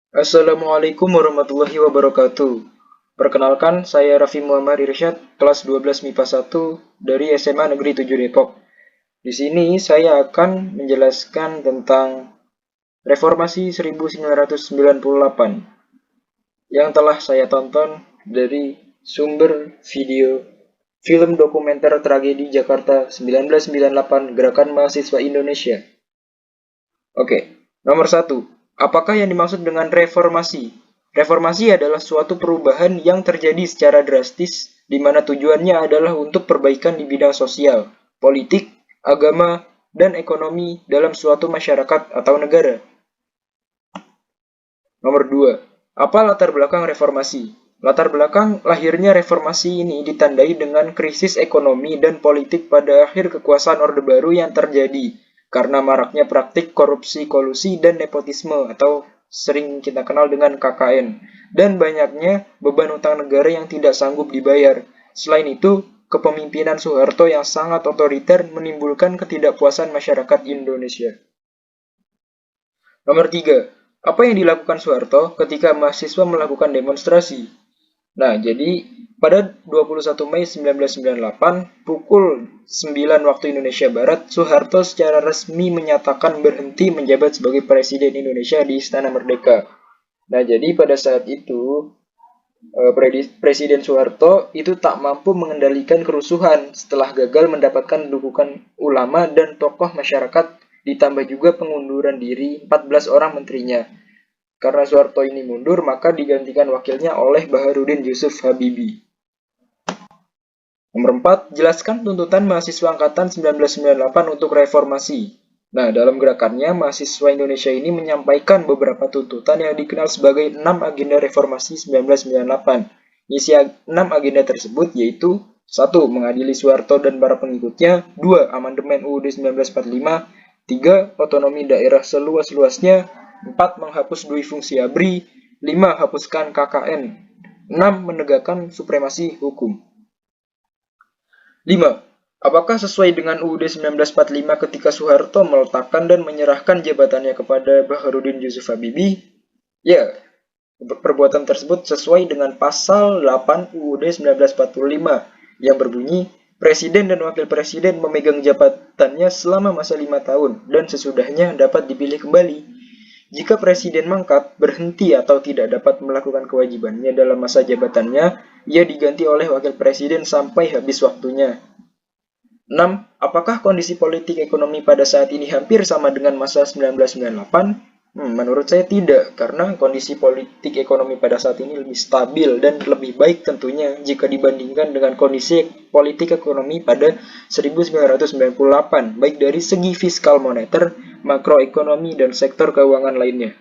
Assalamualaikum warahmatullahi wabarakatuh. Perkenalkan, saya Raffi Muhammad Irsyad, kelas 12 MIPA 1 dari SMA Negeri 7 Depok. Di sini saya akan menjelaskan tentang Reformasi 1998 yang telah saya tonton dari sumber video film dokumenter tragedi Jakarta 1998 Gerakan Mahasiswa Indonesia. Oke, nomor satu. Apakah yang dimaksud dengan reformasi? Reformasi adalah suatu perubahan yang terjadi secara drastis, di mana tujuannya adalah untuk perbaikan di bidang sosial, politik, agama, dan ekonomi dalam suatu masyarakat atau negara. Nomor 2. Apa latar belakang reformasi? Latar belakang lahirnya reformasi ini ditandai dengan krisis ekonomi dan politik pada akhir kekuasaan Orde Baru yang terjadi karena maraknya praktik korupsi, kolusi, dan nepotisme atau sering kita kenal dengan KKN, dan banyaknya beban utang negara yang tidak sanggup dibayar. Selain itu, kepemimpinan Soeharto yang sangat otoriter menimbulkan ketidakpuasan masyarakat Indonesia. Nomor 3. Apa yang dilakukan Soeharto ketika mahasiswa melakukan demonstrasi? Nah, jadi pada 21 Mei 1998, pukul 9 waktu Indonesia Barat, Soeharto secara resmi menyatakan berhenti menjabat sebagai Presiden Indonesia di Istana Merdeka. Nah, jadi pada saat itu, Presiden Soeharto itu tak mampu mengendalikan kerusuhan setelah gagal mendapatkan dukungan ulama dan tokoh masyarakat, ditambah juga pengunduran diri 14 orang menterinya. Karena Soeharto ini mundur, maka digantikan wakilnya oleh Baharudin Yusuf Habibie. Nomor 4, jelaskan tuntutan mahasiswa angkatan 1998 untuk reformasi. Nah, dalam gerakannya, mahasiswa Indonesia ini menyampaikan beberapa tuntutan yang dikenal sebagai 6 agenda reformasi 1998. Isi 6 agenda tersebut yaitu 1. Mengadili Soeharto dan para pengikutnya. 2. Amandemen UUD 1945. 3. Otonomi daerah seluas-luasnya. 4. Menghapus dui fungsi ABRI. 5. Hapuskan KKN. 6. Menegakkan supremasi hukum. 5. Apakah sesuai dengan UUD 1945 ketika Soeharto meletakkan dan menyerahkan jabatannya kepada Baharudin Yusuf Habibie? Ya, perbuatan tersebut sesuai dengan pasal 8 UUD 1945 yang berbunyi, Presiden dan Wakil Presiden memegang jabatannya selama masa 5 tahun dan sesudahnya dapat dipilih kembali. Jika Presiden mangkat, berhenti atau tidak dapat melakukan kewajibannya dalam masa jabatannya, ia diganti oleh Wakil Presiden sampai habis waktunya. 6. Apakah kondisi politik ekonomi pada saat ini hampir sama dengan masa 1998? Menurut saya tidak, karena kondisi politik ekonomi pada saat ini lebih stabil dan lebih baik tentunya jika dibandingkan dengan kondisi politik ekonomi pada 1998, baik dari segi fiskal moneter, makroekonomi, dan sektor keuangan lainnya.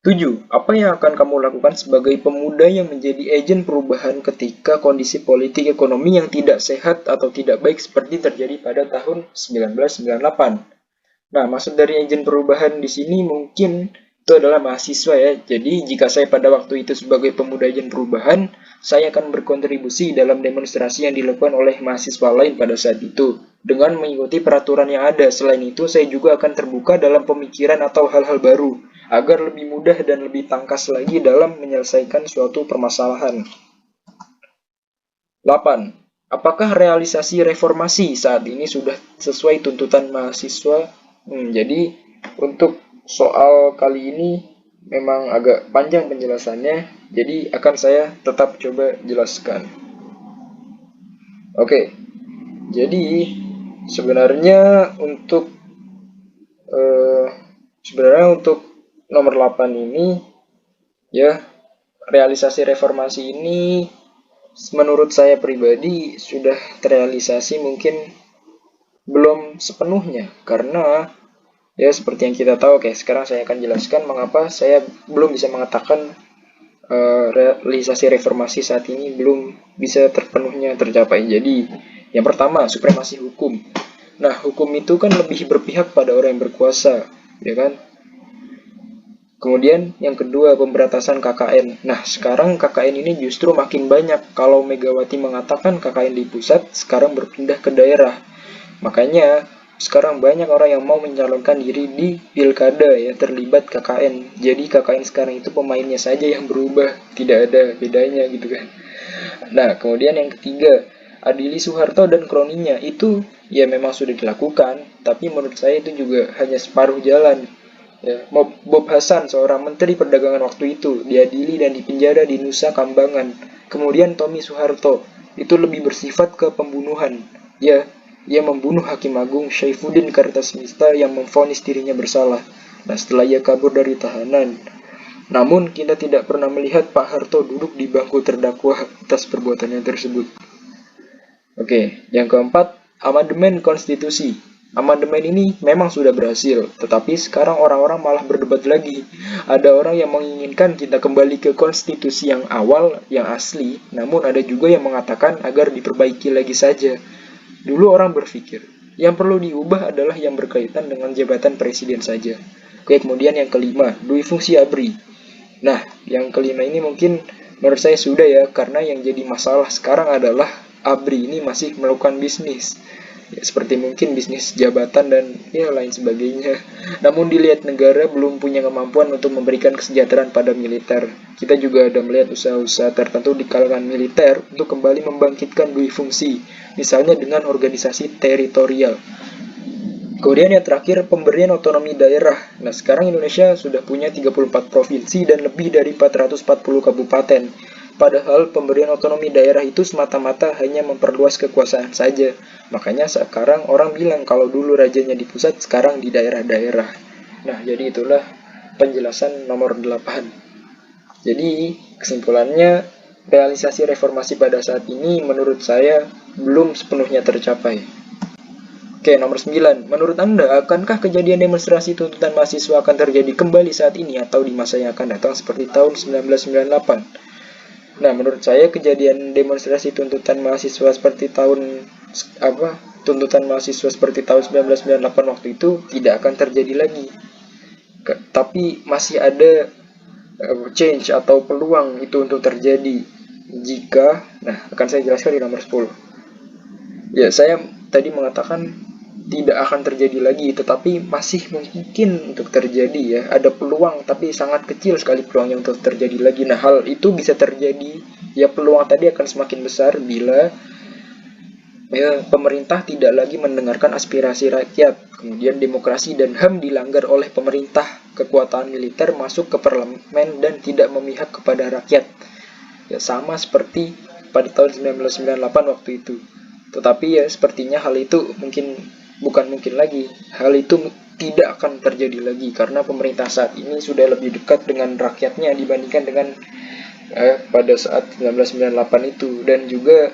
7. Apa yang akan kamu lakukan sebagai pemuda yang menjadi agen perubahan ketika kondisi politik ekonomi yang tidak sehat atau tidak baik seperti terjadi pada tahun 1998? Nah, maksud dari agen perubahan di sini mungkin itu adalah mahasiswa ya. Jadi, jika saya pada waktu itu sebagai pemuda agen perubahan, saya akan berkontribusi dalam demonstrasi yang dilakukan oleh mahasiswa lain pada saat itu dengan mengikuti peraturan yang ada. Selain itu, saya juga akan terbuka dalam pemikiran atau hal-hal baru agar lebih mudah dan lebih tangkas lagi dalam menyelesaikan suatu permasalahan. 8. Apakah realisasi reformasi saat ini sudah sesuai tuntutan mahasiswa? Jadi untuk soal kali ini memang agak panjang penjelasannya, jadi akan saya tetap coba jelaskan. Oke, jadi sebenarnya untuk eh, nomor 8 ini ya, realisasi reformasi ini menurut saya pribadi sudah terrealisasi mungkin belum sepenuhnya, karena ya seperti yang kita tahu. Oke, sekarang saya akan jelaskan mengapa saya belum bisa mengatakan realisasi reformasi saat ini belum bisa terpenuhnya tercapai. Jadi yang pertama, supremasi hukum. Nah, hukum itu kan lebih berpihak pada orang yang berkuasa, ya kan? Kemudian yang kedua, pemberantasan KKN. Nah, sekarang KKN ini justru makin banyak. Kalau Megawati mengatakan KKN di pusat, sekarang berpindah ke daerah. Makanya sekarang banyak orang yang mau mencalonkan diri di pilkada ya, terlibat KKN. Jadi KKN sekarang itu pemainnya saja yang berubah, tidak ada bedanya gitu kan. Nah, kemudian yang ketiga, adili Soeharto dan kroninya itu ya memang sudah dilakukan, tapi menurut saya itu juga hanya separuh jalan. Ya, Bob Hasan, seorang menteri perdagangan waktu itu, diadili dan dipenjara di Nusa Kambangan. Kemudian Tommy Soeharto, itu lebih bersifat ke pembunuhan. Ya, ia membunuh Hakim Agung Syaifuddin Kartasmista yang memvonis dirinya bersalah. Nah, setelah ia kabur dari tahanan. Namun, kita tidak pernah melihat Pak Harto duduk di bangku terdakwa atas perbuatannya tersebut. Oke, yang keempat, amandemen konstitusi. Amandemen ini memang sudah berhasil, tetapi sekarang orang-orang malah berdebat lagi. Ada orang yang menginginkan kita kembali ke konstitusi yang awal, yang asli, namun ada juga yang mengatakan agar diperbaiki lagi saja. Dulu orang berpikir, yang perlu diubah adalah yang berkaitan dengan jabatan presiden saja. Oke, kemudian yang kelima, dui fungsi ABRI. Nah, yang kelima ini mungkin menurut saya sudah ya, karena yang jadi masalah sekarang adalah ABRI ini masih melakukan bisnis. Ya, seperti mungkin bisnis jabatan dan ya lain sebagainya. Namun dilihat negara belum punya kemampuan untuk memberikan kesejahteraan pada militer. Kita juga ada melihat usaha-usaha tertentu di kalangan militer untuk kembali membangkitkan dui fungsi, misalnya dengan organisasi teritorial. Kemudian yang terakhir, pemberian otonomi daerah. Nah, sekarang Indonesia sudah punya 34 provinsi dan lebih dari 440 kabupaten. Padahal pemberian otonomi daerah itu semata-mata hanya memperluas kekuasaan saja. Makanya sekarang orang bilang kalau dulu rajanya di pusat, sekarang di daerah-daerah. Nah, jadi itulah penjelasan nomor 8. Jadi, kesimpulannya, realisasi reformasi pada saat ini menurut saya belum sepenuhnya tercapai. Oke, nomor 9. Menurut Anda, akankah kejadian demonstrasi tuntutan mahasiswa akan terjadi kembali saat ini atau di masa yang akan datang seperti tahun 1998? Nah, menurut saya kejadian demonstrasi tuntutan mahasiswa seperti tuntutan mahasiswa seperti tahun 1998 waktu itu tidak akan terjadi lagi. Tapi masih ada change atau peluang itu untuk terjadi jika, nah akan saya jelaskan di nomor 10. Ya, saya tadi mengatakan tidak akan terjadi lagi, tetapi masih mungkin untuk terjadi ya. Ada peluang, tapi sangat kecil sekali peluangnya untuk terjadi lagi. Nah, hal itu bisa terjadi, ya peluang tadi akan semakin besar bila ya, pemerintah tidak lagi mendengarkan aspirasi rakyat. Kemudian demokrasi dan HAM dilanggar oleh pemerintah, kekuatan militer masuk ke parlemen dan tidak memihak kepada rakyat. Ya, sama seperti pada tahun 1998 waktu itu. Tetapi ya sepertinya hal itu bukan mungkin lagi. Hal itu tidak akan terjadi lagi karena pemerintah saat ini sudah lebih dekat dengan rakyatnya dibandingkan dengan pada saat 1998 itu. Dan juga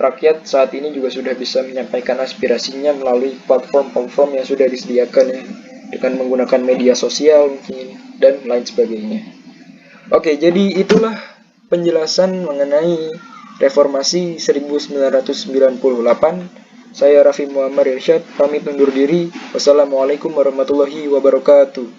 rakyat saat ini juga sudah bisa menyampaikan aspirasinya melalui platform-platform yang sudah disediakan ya, dengan menggunakan media sosial mungkin dan lain sebagainya. Oke, jadi itulah penjelasan mengenai Reformasi 1998. Saya Raffi Muhammad Irsyad, pamit undur diri. Wassalamualaikum warahmatullahi wabarakatuh.